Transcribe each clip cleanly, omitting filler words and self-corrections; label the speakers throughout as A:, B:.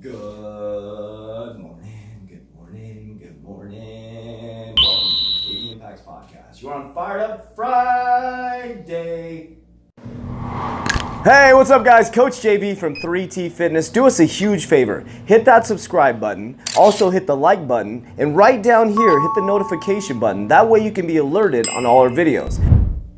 A: Good morning, good morning, good morning. Welcome to the JVIMPACTS podcast. You're on Fired Up Friday. Hey, what's up guys? Coach JV from 3T Fitness. Do us a huge favor. Hit that subscribe button. Also hit the like button. And right down here, hit the notification button. That way you can be alerted on all our videos.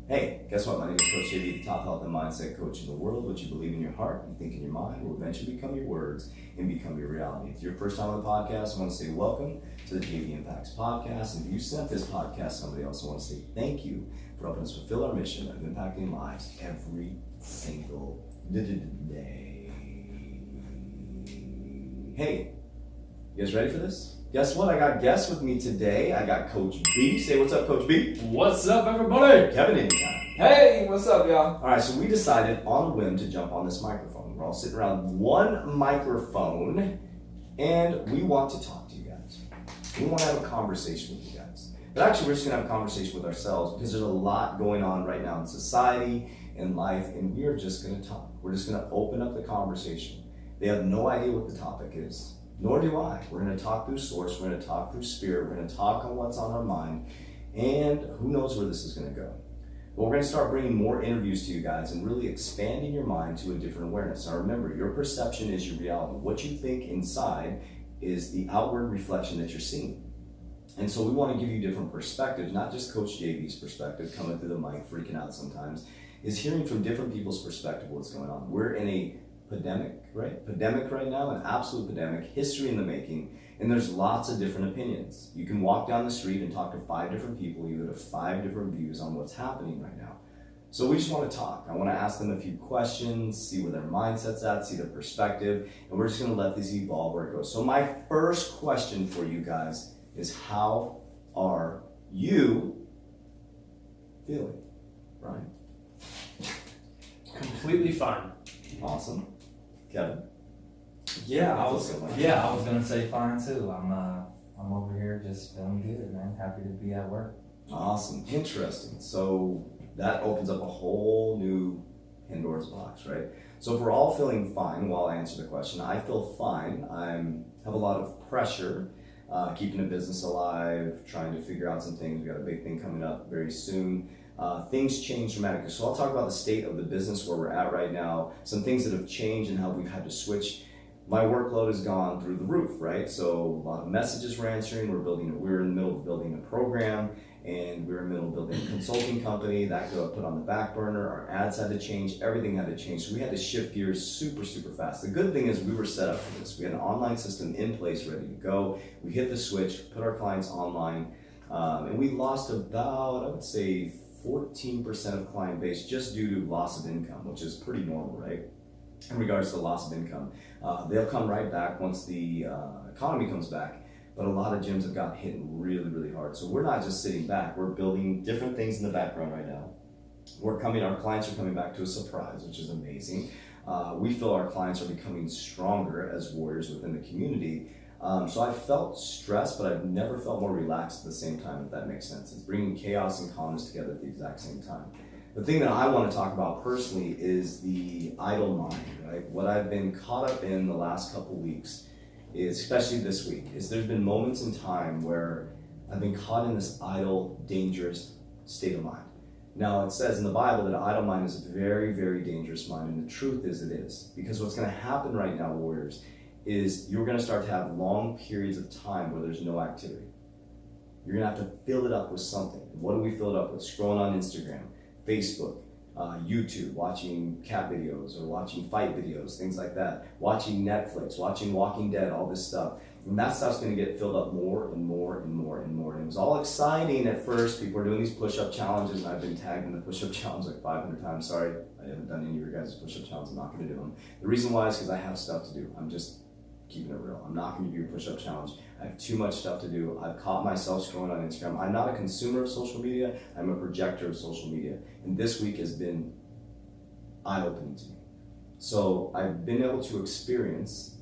A: Hey, guess what? My name is Coach JV, the top health and mindset coach in the world. What you believe in your heart, you think in your mind, will eventually become your words and become your reality. If it's your first time on the podcast, I want to say welcome to the JVIMPACTS podcast. And if you sent this podcast to somebody else, I want to say thank you for helping us fulfill our mission of impacting lives every single day. Hey, you guys ready for this? Guess what? I got guests with me today. I got Coach B. Say what's up, Coach B.
B: What's up, everybody?
A: Kevin anytime.
B: Hey, what's up, y'all?
A: All right, so we decided on a whim to jump on this microphone. We're all sitting around one microphone, and we want to talk to you guys. We want to have a conversation with you guys. But actually, we're just going to have a conversation with ourselves because there's a lot going on right now in society and life, and we are just going to talk. We're just going to open up the conversation. They have no idea what the topic is. Nor do I. We're going to talk through source, we're going to talk through spirit, we're going to talk on what's on our mind, and who knows where this is going to go. But we're going to start bringing more interviews to you guys and really expanding your mind to a different awareness. Now remember, your perception is your reality. What you think inside is the outward reflection that you're seeing. And so we want to give you different perspectives, not just Coach JV's perspective, coming through the mic, freaking out sometimes, is hearing from different people's perspective what's going on. We're in a pandemic right now, an absolute pandemic, history in the making, and there's lots of different opinions. You can walk down the street and talk to 5 different people, you have 5 different views on what's happening right now. So we just want to talk. I want to ask them a few questions, see where their mindset's at, see their perspective, and we're just going to let this evolve where it goes. So my first question for you guys is, how are you feeling, Ryan?
B: Completely fine.
A: Awesome. Kevin?
B: I was gonna say fine too. I'm over here just feeling good, man. Happy to be at work.
A: Awesome. Interesting. So that opens up a whole new Pandora's box, right? So if we're all feeling fine, while I answer the question, I feel fine. I have a lot of pressure, keeping the business alive, trying to figure out some things. We got a big thing coming up very soon. Things change dramatically. So I'll talk about the state of the business where we're at right now, some things that have changed and how we've had to switch. My workload has gone through the roof, right? So a lot of messages we're answering. We're in the middle of building a program, and we're in the middle of building a consulting company that got put on the back burner. Our ads had to change, everything had to change. So we had to shift gears super, super fast. The good thing is we were set up for this. We had an online system in place, ready to go. We hit the switch, put our clients online, and we lost about, I would say, 14% of client base just due to loss of income, which is pretty normal, right? In regards to the loss of income. They'll come right back once the economy comes back, but a lot of gyms have gotten hit really, really hard. So we're not just sitting back, we're building different things in the background right now. Our clients are coming back to a surprise, which is amazing. We feel our clients are becoming stronger as warriors within the community. So I felt stressed, but I've never felt more relaxed at the same time, if that makes sense. It's bringing chaos and calmness together at the exact same time. The thing that I want to talk about personally is the idle mind, right? What I've been caught up in the last couple weeks is, especially this week, is there's been moments in time where I've been caught in this idle, dangerous state of mind. Now, it says in the Bible that an idle mind is a very, very dangerous mind, and the truth is it is. Because what's going to happen right now, warriors, is you're going to start to have long periods of time where there's no activity. You're going to have to fill it up with something. What do we fill it up with? Scrolling on Instagram, Facebook, YouTube, watching cat videos or watching fight videos, things like that. Watching Netflix, watching Walking Dead, all this stuff. And that stuff's going to get filled up more and more and more and more. And it was all exciting at first. People were doing these push-up challenges, and I've been tagged in the push-up challenge like 500 times. Sorry, I haven't done any of your guys' push-up challenges. I'm not going to do them. The reason why is because I have stuff to do. I'm just keeping it real. I'm not going to do a push-up challenge. I have too much stuff to do. I've caught myself scrolling on Instagram. I'm not a consumer of social media. I'm a projector of social media. And this week has been eye-opening to me. So I've been able to experience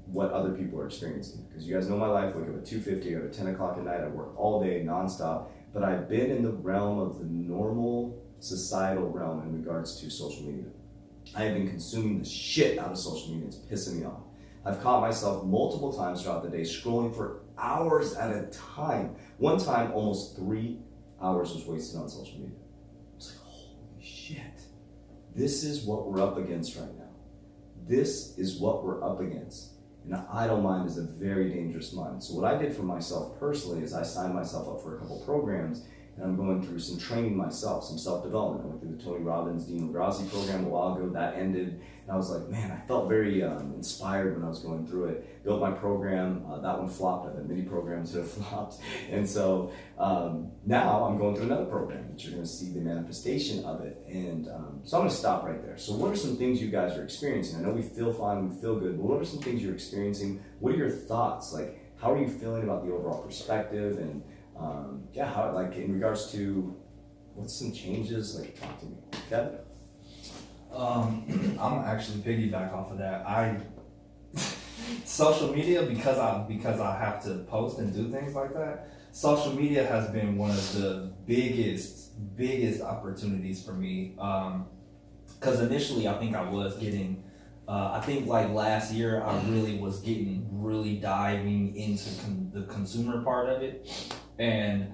A: what other people are experiencing. Because you guys know my life. I wake up at 2:50, I go to 10 o'clock at night. I work all day, nonstop. But I've been in the realm of the normal societal realm in regards to social media. I have been consuming the shit out of social media. It's pissing me off. I've caught myself multiple times throughout the day scrolling for hours at a time. One time, almost 3 hours was wasted on social media. It's like, holy shit. This is what we're up against right now. This is what we're up against. And an idle mind is a very dangerous mind. So what I did for myself personally is I signed myself up for a couple programs, and I'm going through some training myself, some self-development. I went through the Tony Robbins, Dean Grazi program a while ago. That ended, and I was like, man, I felt very inspired when I was going through it. Built my program. That one flopped. I've had many programs that have flopped. And so now I'm going through another program that you're going to see the manifestation of it. And so I'm going to stop right there. So what are some things you guys are experiencing? I know we feel fine, we feel good, but what are some things you're experiencing? What are your thoughts? Like, how are you feeling about the overall perspective? And how, like, in regards to what's some changes? Like, talk to me, Kevin.
B: I'm actually piggyback off of that. Social media, because I have to post and do things like that. Social media has been one of the biggest opportunities for me. Because initially, I think I was getting. I think like last year, I really was diving into the consumer part of it, and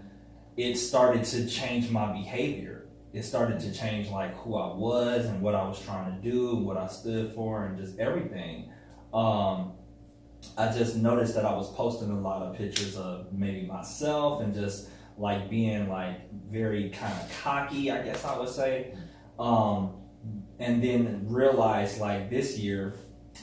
B: it started to change my behavior. It started to change like who I was and what I was trying to do, what I stood for, and just everything. I just noticed that I was posting a lot of pictures of maybe myself and just like being like very kind of cocky, I guess I would say. And then realized like this year,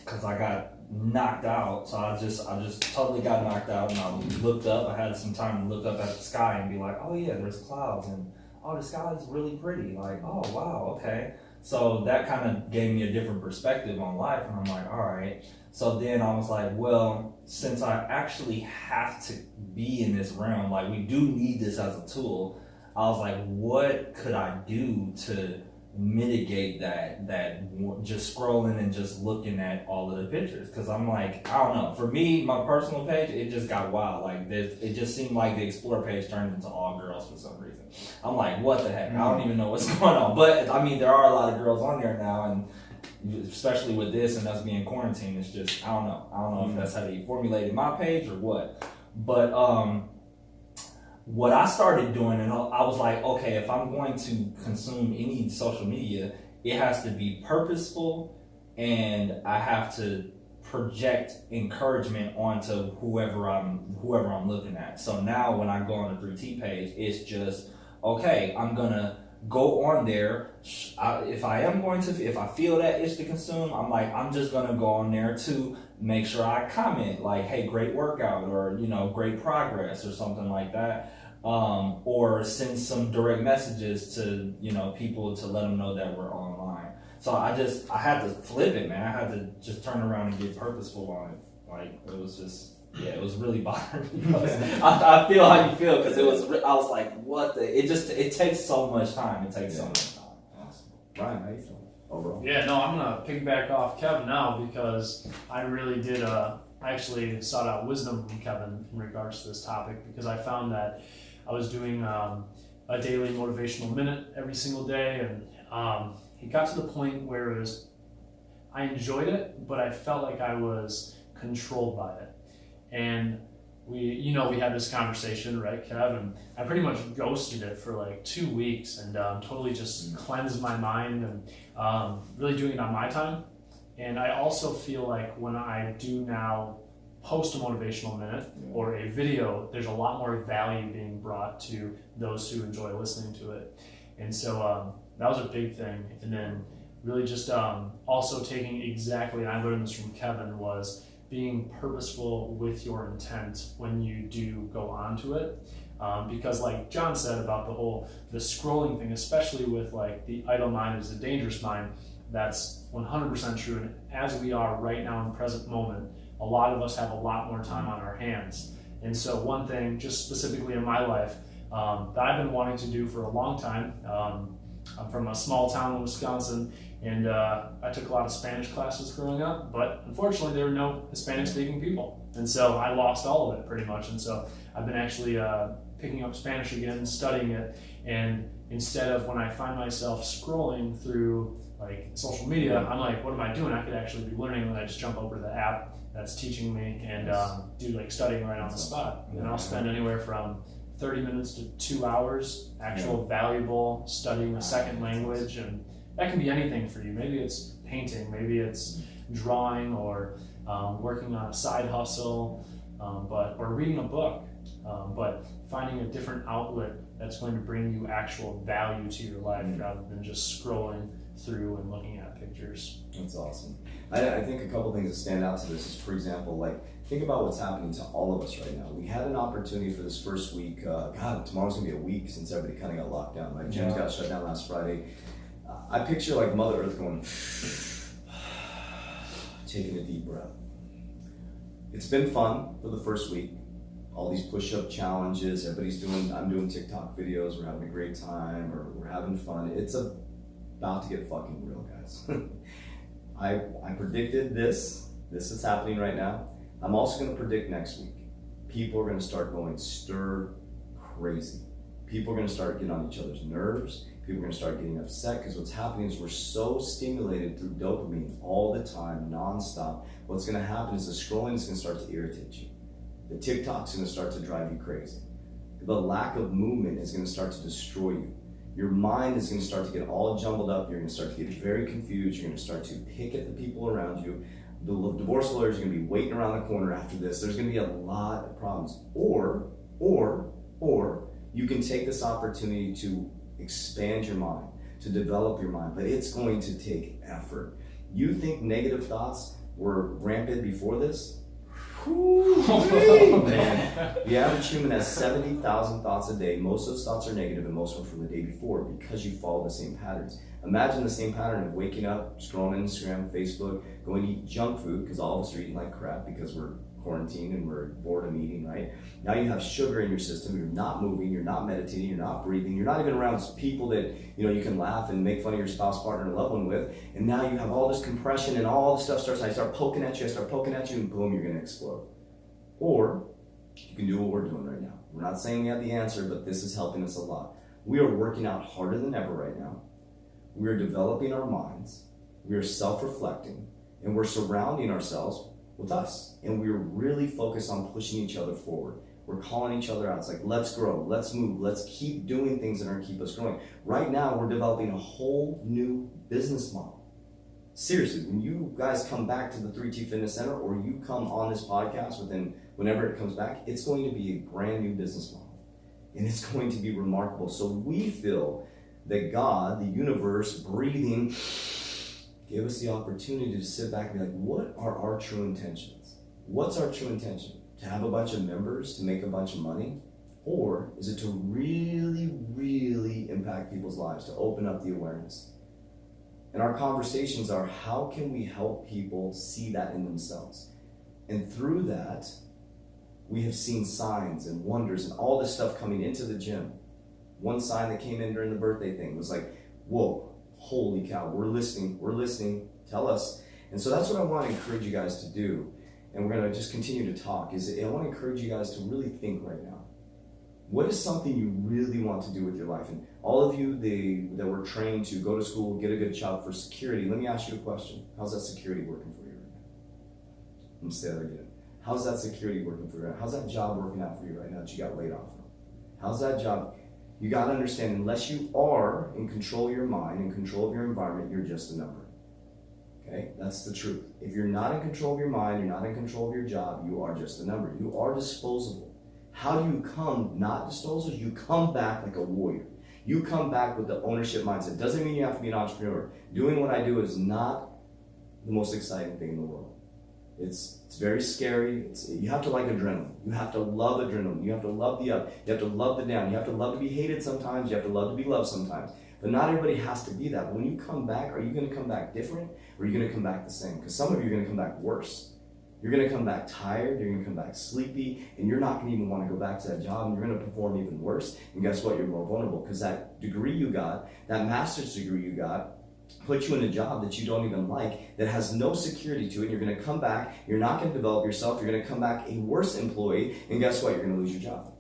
B: because I got knocked out, so I just totally got knocked out, and I looked up. I had some time to look up at the sky and be like, oh yeah, there's clouds, and oh, the sky is really pretty. Like, oh wow, okay. So that kind of gave me a different perspective on life, and I'm like, all right. So then I was like, well, since I actually have to be in this realm, like we do need this as a tool, I was like, what could I do to mitigate that just scrolling and just looking at all of the pictures? Because I'm like, I don't know, for me, my personal page, it just got wild. Like it just seemed like the explore page turned into all girls for some reason. I'm like, what the heck? I don't even know what's going on. But I mean, there are a lot of girls on there now, and especially with this and us being quarantined, it's just, I don't know if that's how they formulated my page or what. But what I started doing, and I was like, okay, if I'm going to consume any social media, it has to be purposeful, and I have to project encouragement onto whoever I'm looking at. So now when I go on the 3T page, it's just, okay, I'm gonna go on there. If I feel that itch to consume, I'm just gonna go on there to make sure I comment like, hey, great workout, or great progress, or something like that. Or send some direct messages to people to let them know that we're online. So I had to flip it, man. I had to just turn around and get purposeful on it. Like it was just, it was really bothering me. I feel how you feel, because I was like, what the? It takes so much time. It takes so much time.
A: Awesome. Brian, how you feeling overall?
C: Yeah, no, I'm gonna piggyback off Kevin now, because I really did. I actually sought out wisdom from Kevin in regards to this topic, because I found that I was doing a daily motivational minute every single day, and it got to the point where I enjoyed it, but I felt like I was controlled by it. And we had this conversation, right, Kev? And I pretty much ghosted it for like 2 weeks, and totally just cleansed my mind, and really doing it on my time. And I also feel like when I do now post a motivational minute or a video, there's a lot more value being brought to those who enjoy listening to it. And so that was a big thing. And then really just also taking exactly, and I learned this from Kevin, was being purposeful with your intent when you do go onto it. Because like John said about the scrolling thing, especially with like the idle mind is a dangerous mind, that's 100% true. And as we are right now in the present moment, a lot of us have a lot more time on our hands. And so one thing, just specifically in my life, that I've been wanting to do for a long time, I'm from a small town in Wisconsin, and I took a lot of Spanish classes growing up, but unfortunately there were no Hispanic speaking people. And so I lost all of it pretty much. And so I've been actually picking up Spanish again, studying it, and instead of when I find myself scrolling through like social media, I'm like, what am I doing? I could actually be learning, and I just jump over to the app that's teaching me and do like studying right on the spot. And I'll spend anywhere from 30 minutes to 2 hours actual valuable studying a second language, and that can be anything for you. Maybe it's painting, maybe it's drawing, or working on a side hustle, or reading a book, but finding a different outlet that's going to bring you actual value to your life rather than just scrolling through and looking at pictures.
A: That's awesome. I think a couple things that stand out to this is, for example, like, think about what's happening to all of us right now. We had an opportunity for this first week. God, tomorrow's gonna be a week since everybody kind of got locked down, right? Gyms got shut down last Friday. I picture like Mother Earth going, taking a deep breath. It's been fun for the first week. All these push-up challenges, I'm doing TikTok videos, we're having a great time, or we're having fun. It's about to get fucking real, guys. I predicted this is happening right now. I'm also gonna predict next week. People are gonna start going stir crazy. People are gonna start getting on each other's nerves. People are gonna start getting upset because what's happening is we're so stimulated through dopamine all the time, nonstop. What's gonna happen is the scrolling is gonna start to irritate you. The TikTok's gonna start to drive you crazy. The lack of movement is gonna start to destroy you. Your mind is gonna start to get all jumbled up. You're gonna start to get very confused. You're gonna start to pick at the people around you. The divorce lawyers are gonna be waiting around the corner after this. There's gonna be a lot of problems. Or you can take this opportunity to expand your mind, to develop your mind, but it's going to take effort. You think negative thoughts were rampant before this? Man, the average human has 70,000 thoughts a day. Most of those thoughts are negative, and most of them from the day before, because you follow the same patterns. Imagine the same pattern of waking up, scrolling Instagram, Facebook, going to eat junk food, because all of us are eating like crap because we're quarantined and we're bored of eating, right? Now you have sugar in your system, you're not moving, you're not meditating, you're not breathing, you're not even around people that you can laugh and make fun of your spouse, partner, and loved one with, and now you have all this compression and all this stuff I start poking at you, and boom, you're gonna explode. Or you can do what we're doing right now. We're not saying we have the answer, but this is helping us a lot. We are working out harder than ever right now. We are developing our minds, we are self-reflecting, and we're surrounding ourselves with us, and we're really focused on pushing each other forward. We're calling each other out. It's like, let's grow, let's move, let's keep doing things that are going to keep us growing. Right now, we're developing a whole new business model. Seriously, when you guys come back to the 3T Fitness Center, or you come on this podcast whenever it comes back, it's going to be a brand new business model, and it's going to be remarkable. So we feel that God, the universe, breathing, gave us the opportunity to sit back and be like, what are our true intentions? What's our true intention? To have a bunch of members, to make a bunch of money? Or is it to really, really impact people's lives, to open up the awareness? And our conversations are, how can we help people see that in themselves? And through that, we have seen signs and wonders and all this stuff coming into the gym. One sign that came in during the birthday thing was like, whoa, holy cow, we're listening, tell us. And so that's what I want to encourage you guys to do. And we're going to just continue to talk. I want to encourage you guys to really think right now. What is something you really want to do with your life? And all of you that were trained to go to school, get a good job for security, let me ask you a question. How's that security working for you right now? Let me say that again. How's that security working for you right now? How's that job working out for you right now that you got laid off from? How's that job? You got to understand, unless you are in control of your mind, in control of your environment, you're just a number. Okay? That's the truth. If you're not in control of your mind, you're not in control of your job, you are just a number. You are disposable. How do you come not disposable? You come back like a warrior. You come back with the ownership mindset. Doesn't mean you have to be an entrepreneur. Doing what I do is not the most exciting thing in the world. It's very scary. You have to like adrenaline. You have to love adrenaline. You have to love the up. You have to love the down. You have to love to be hated sometimes. You have to love to be loved sometimes. But not everybody has to be that. But when you come back, are you going to come back different, or are you going to come back the same? Because some of you are going to come back worse. You're going to come back tired. You're going to come back sleepy, and you're not going to even want to go back to that job, and you're going to perform even worse. And guess what? You're more vulnerable, because that degree you got, that master's degree you got, put you in a job that you don't even like, that has no security to it. You're going to come back, you're not going to develop yourself, you're going to come back a worse employee, and guess what? You're going to lose your job.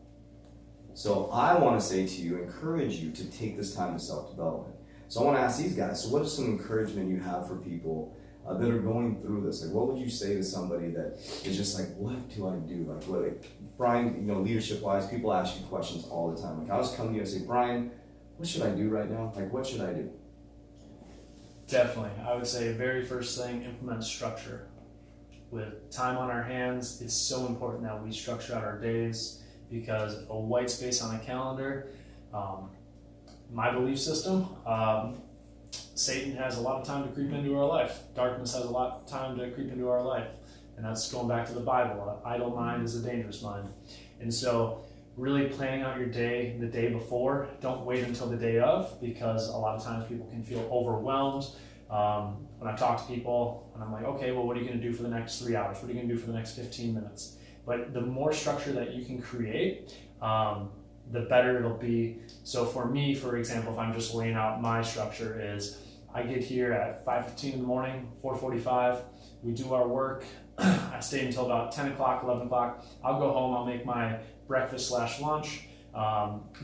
A: So I want to say to you, encourage you to take this time to self-development. So I want to ask these guys, so what is some encouragement you have for people that are going through this? Like, what would you say to somebody that is just like, what do I do? Like, what, like, Brian, you know, leadership-wise, people ask you questions all the time. Like, I'll just come to you and say, Brian, what should I do right now? Like, what should I do?
C: Definitely. I would say very first thing, implement structure. With time on our hands, it's so important that we structure out our days, because a white space on a calendar, my belief system, Satan has a lot of time to creep into our life. Darkness has a lot of time to creep into our life. And that's going back to the Bible. An idle mind is a dangerous mind. And so really planning out your day the day before. Don't wait until the day of, because a lot of times people can feel overwhelmed. When I talk to people and I'm like, okay, well, what are you going to do for the next 3 hours? What are you going to do for the next 15 minutes? But the more structure that you can create, the better it'll be. So for me, for example, if I'm just laying out my structure, is I get here at 5:15 in the morning, 4:45, we do our work. I stay until about 10 o'clock, 11 o'clock. I'll go home, I'll make my breakfast/lunch,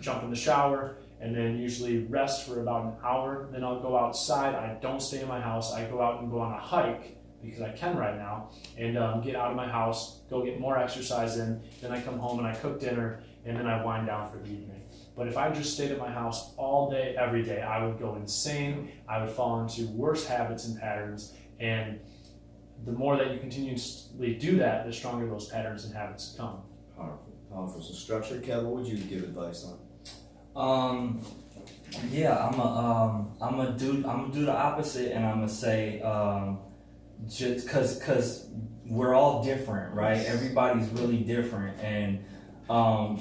C: jump in the shower, and then usually rest for about an hour. Then I'll go outside. I don't stay in my house. I go out and go on a hike, because I can right now, and get out of my house, go get more exercise in. Then I come home and I cook dinner, and then I wind down for the evening. But if I just stayed at my house all day, every day, I would go insane. I would fall into worse habits and patterns. And the more that you continuously do that, the stronger those patterns and habits become.
A: Powerful, powerful. So structure, Kev, what would you give advice on?
B: Yeah, I'm gonna do the opposite, and I'm gonna say, just cause we're all different, right? Everybody's really different, and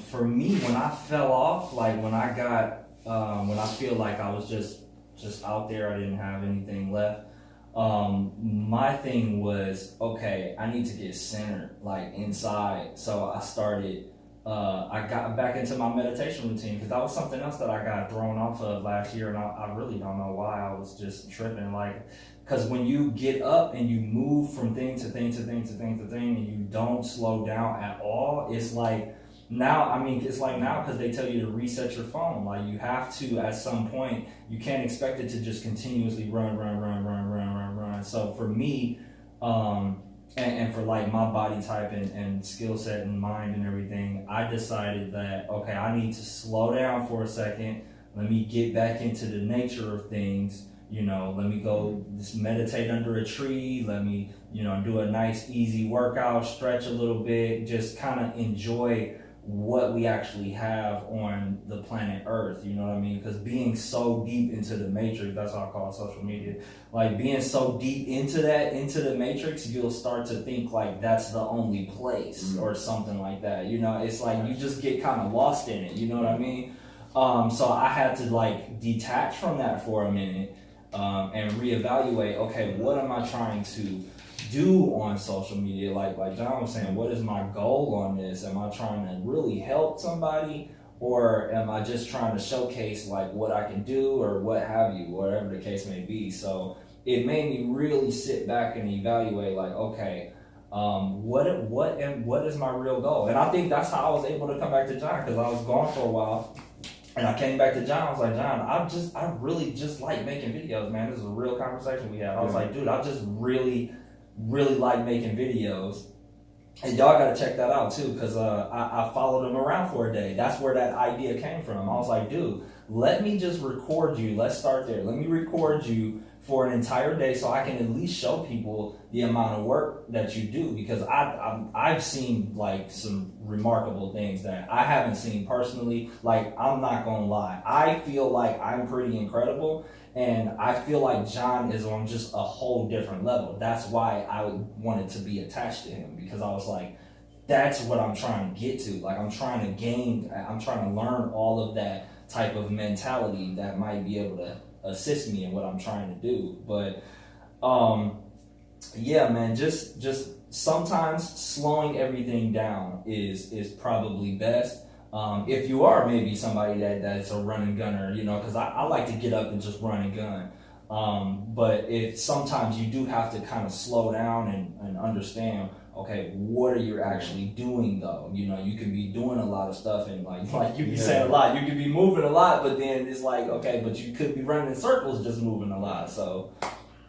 B: for me, when I fell off, like when I feel like I was just out there, I didn't have anything left. My thing was, okay, I need to get centered, like inside. So I started. I got back into my meditation routine, because that was something else that I got thrown off of last year, and I really don't know why. I was just tripping, like, because when you get up and you move from thing to thing to thing to thing to thing, and you don't slow down at all, it's like now, because they tell you to reset your phone. Like, you have to, at some point, you can't expect it to just continuously run. So for me, and for like my body type and skill set and mind and everything, I decided that, okay, I need to slow down for a second. Let me get back into the nature of things. You know, let me go just meditate under a tree. Let me, do a nice easy workout, stretch a little bit, just kind of enjoy what we actually have on the planet Earth, you know what I mean? Because being so deep into the matrix, that's what I call social media, like being so deep into the matrix, you'll start to think like that's the only place or something like that. It's like you just get kind of lost in it, you know what I mean? So I had to like detach from that for a minute and reevaluate, okay, what am I trying to do on social media? Like John was saying, what is my goal on this? Am I trying to really help somebody, or am I just trying to showcase like what I can do or what have you, whatever the case may be? So it made me really sit back and evaluate, like, okay, what is my real goal? And I think that's how I was able to come back to John, because I was gone for a while. And I came back to John. I was like, John, I really just like making videos, man. This is a real conversation we had. I was like, dude, I just really like making videos, and y'all gotta check that out too, because I followed him around for a day. That's where that idea came from. I was like, dude, let me just record you. Let's start there. Let me record you for an entire day, so I can at least show people the amount of work that you do, because I've seen like some remarkable things that I haven't seen personally. Like, I'm not gonna lie, I feel like I'm pretty incredible. And I feel like John is on just a whole different level. That's why I wanted to be attached to him, because I was like, that's what I'm trying to get to. Like, I'm trying to learn all of that type of mentality that might be able to assist me in what I'm trying to do. But yeah, man, just sometimes slowing everything down is probably best. If you are maybe somebody that's a run and gunner, because I like to get up and just run and gun. But if sometimes you do have to kind of slow down and understand, okay, what are you actually doing though? You can be doing a lot of stuff, and like you be saying a lot, you can be moving a lot, but then it's like, okay, but you could be running in circles just moving a lot. So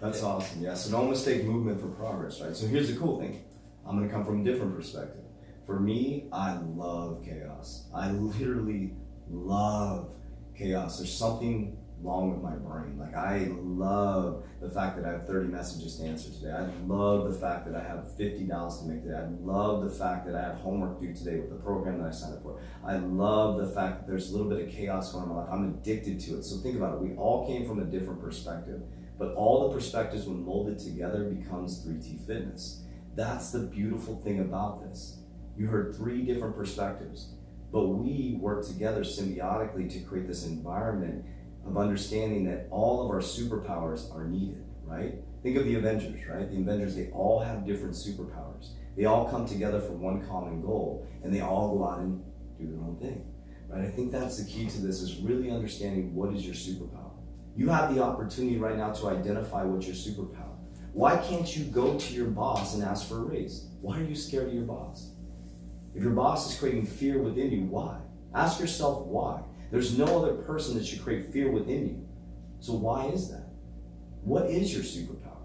A: That's awesome. Yeah. So no mistake movement for progress, right? So here's the cool thing. I'm going to come from a different perspective. For me, I love chaos. I literally love chaos. There's something wrong with my brain. Like, I love the fact that I have 30 messages to answer today. I love the fact that I have $50 to make today. I love the fact that I have homework due today with the program that I signed up for. I love the fact that there's a little bit of chaos going on in my life. I'm addicted to it. So think about it. We all came from a different perspective, but all the perspectives, when molded together, becomes 3T Fitness. That's the beautiful thing about this. You heard 3 different perspectives, but we work together symbiotically to create this environment of understanding that all of our superpowers are needed, right? Think of the Avengers, right? The Avengers, they all have different superpowers. They all come together for one common goal, and they all go out and do their own thing, right? I think that's the key to this, is really understanding what is your superpower. You have the opportunity right now to identify what's your superpower. Why can't you go to your boss and ask for a raise? Why are you scared of your boss? If your boss is creating fear within you, why? Ask yourself why. There's no other person that should create fear within you. So why is that? What is your superpower?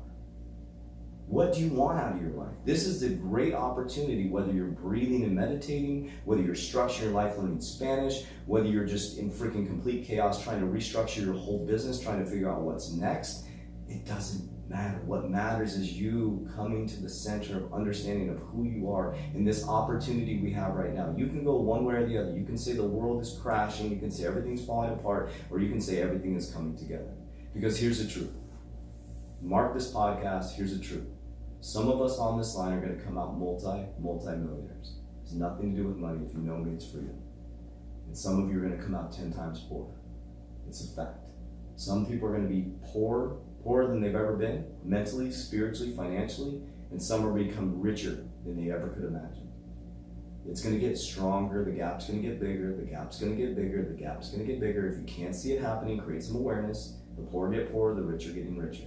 A: What do you want out of your life? This is the great opportunity, whether you're breathing and meditating, whether you're structuring your life learning Spanish, whether you're just in freaking complete chaos trying to restructure your whole business, trying to figure out what's next. It doesn't matter. What matters is you coming to the center of understanding of who you are in this opportunity we have right now. You can go one way or the other. You can say the world is crashing, you can say everything's falling apart, or you can say everything is coming together. Because here's the truth. Mark this podcast, here's the truth. Some of us on this line are going to come out multi-millionaires. It has nothing to do with money. If you know me, it's freedom. And some of you are going to come out 10 times poorer. It's a fact. Some people are going to be poorer than they've ever been, mentally, spiritually, financially, and some are going to become richer than they ever could imagine. It's going to get stronger, the gap's going to get bigger, the gap's going to get bigger, the gap's going to get bigger. If you can't see it happening, create some awareness. The poor get poorer, the rich are getting richer.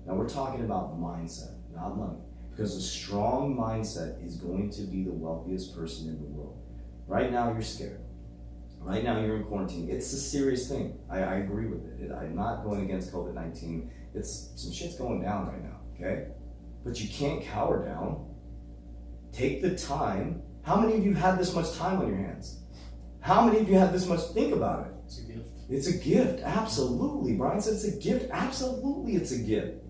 A: Now we're talking about mindset, not money, because a strong mindset is going to be the wealthiest person in the world. Right now you're scared. Right now you're in quarantine. It's a serious thing. I agree with it. I'm not going against COVID-19. Some shit's going down right now, okay? But you can't cower down. Take the time. How many of you had this much time on your hands? How many of you had this much? Think about it.
C: It's a gift.
A: It's a gift, absolutely. Brian said it's a gift. Absolutely, it's a gift.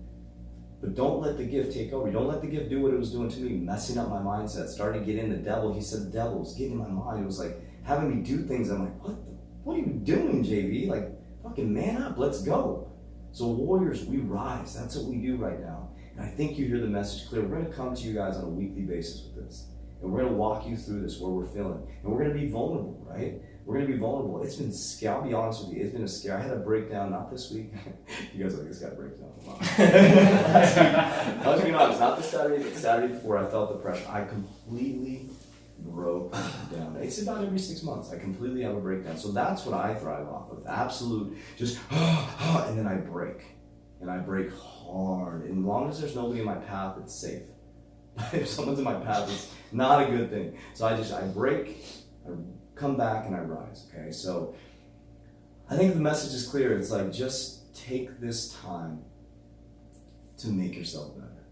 A: But don't let the gift take over. Don't let the gift do what it was doing to me, messing up my mindset, starting to get in the devil. He said the devil was getting in my mind. It was like having me do things. I'm like, what are you doing, JV? Like, fucking man up, let's go. So warriors, we rise. That's what we do right now. And I think you hear the message clear. We're going to come to you guys on a weekly basis with this. And we're going to walk you through this, where we're feeling. And we're going to be vulnerable, right? We're going to be vulnerable. It's been scary. I'll be honest with you. It's been a scare. I had a breakdown, not this week. You guys are like, this guy breaks down a lot. Last week, I was being honest, not this Saturday, but Saturday before I felt the pressure. I completely broke down. It's about every 6 months. I completely have a breakdown. So that's what I thrive off of. Absolute, just, and then I break. And I break hard. And as long as there's nobody in my path, it's safe. If someone's in my path, it's not a good thing. So I break, I come back, and I rise, okay? So I think the message is clear. It's like, just take this time to make yourself better.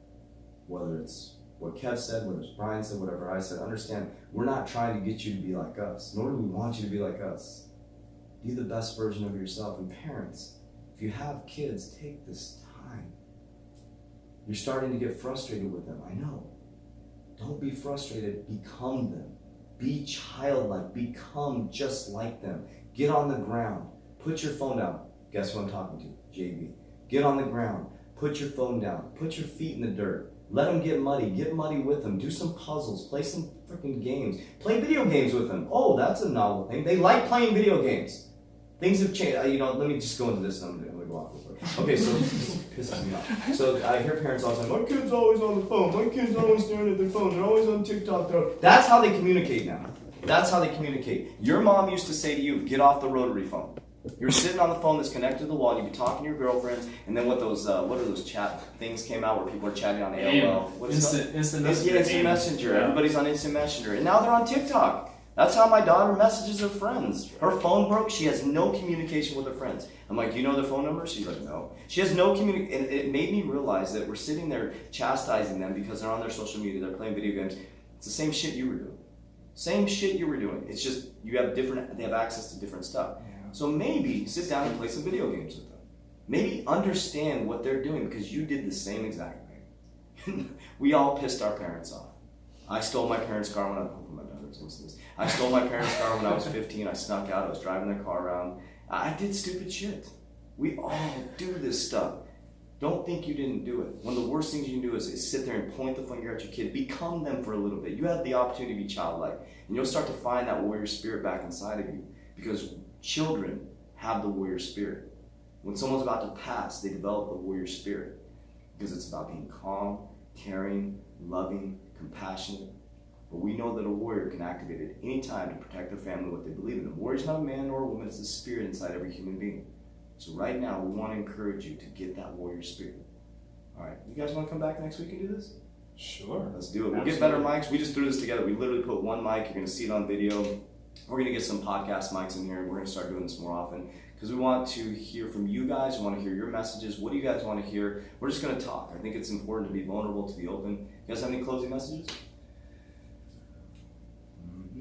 A: Whether it's what Kev said, whether it's Brian said, whatever I said, understand, we're not trying to get you to be like us, nor do we want you to be like us. Be the best version of yourself. And parents, if you have kids, take this time. You're starting to get frustrated with them, I know. Don't be frustrated, become them. Be childlike, become just like them. Get on the ground, put your phone down. Guess who I'm talking to? JV. Get on the ground, put your phone down, put your feet in the dirt. Let them get muddy with them. Do some puzzles, play some freaking games. Play video games with them. Oh, that's a novel thing. They like playing video games. Things have changed. Let me just go into this. I'm going to go off real quick. Okay, so this pisses me off. So I hear parents all the time, my kid's always on the phone. My kid's always staring at their phone. They're always on TikTok. That's how they communicate now. That's how they communicate. Your mom used to say to you, get off the rotary phone. You're sitting on the phone that's connected to the wall. You'd be talking to your girlfriends, and then what are those chat things came out where people are chatting on AOL?
C: Instant Messenger.
A: Instant Messenger. Everybody's on Instant Messenger, and now they're on TikTok. That's how my daughter messages her friends. Her phone broke. She has no communication with her friends. I'm like, do you know their phone number? She's like, no. She has no communication. And it made me realize that we're sitting there chastising them because they're on their social media. They're playing video games. It's the same shit you were doing. Same shit you were doing. It's just they have access to different stuff.
B: Yeah.
A: So maybe sit down and play some video games with them. Maybe understand what they're doing because you did the same exact thing. We all pissed our parents off. I stole my parents' car when I stole my parents' car when I was 15. I snuck out. I was driving their car around. I did stupid shit. We all do this stuff. Don't think you didn't do it. One of the worst things you can do is sit there and point the finger at your kid. Become them for a little bit. You have the opportunity to be childlike. And you'll start to find that warrior spirit back inside of you. Because children have the warrior spirit. When someone's about to pass, they develop the warrior spirit. Because it's about being calm, caring, loving, compassionate. But we know that a warrior can activate at any time to protect their family, what they believe in. A warrior is not a man nor a woman, it's the spirit inside every human being. So right now, we want to encourage you to get that warrior spirit. All right, you guys want to come back next week and do this?
B: Sure.
A: Let's do it. We'll get better mics. We just threw this together. We literally put one mic. You're going to see it on video. We're going to get some podcast mics in here, and we're going to start doing this more often because we want to hear from you guys. We want to hear your messages. What do you guys want to hear? We're just going to talk. I think it's important to be vulnerable, to be open. You guys have any closing messages?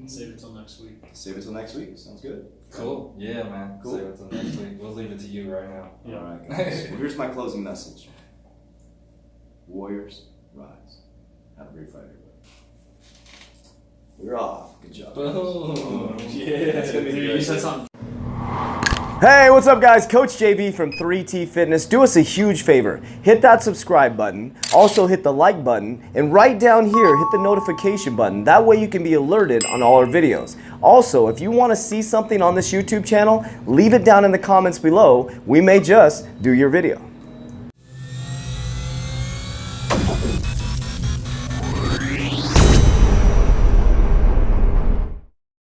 C: Save it till next week.
A: Save it till next week. Sounds good.
B: Cool. Yeah, man.
A: Cool.
B: Save it till next week. We'll leave it to you right now.
C: Yeah.
A: All right, guys. Well, here's my closing message. Warriors, rise. Have a great Friday, everybody. We're off. Good job.
B: Boom.
A: Yeah. That's gonna be
C: Dude,
A: great.
C: you said something.
D: Hey, what's up guys? Coach JV from 3T Fitness. Do us a huge favor. Hit that subscribe button. Also hit the like button. And right down here, hit the notification button. That way you can be alerted on all our videos. Also, if you want to see something on this YouTube channel, leave it down in the comments below. We may just do your video.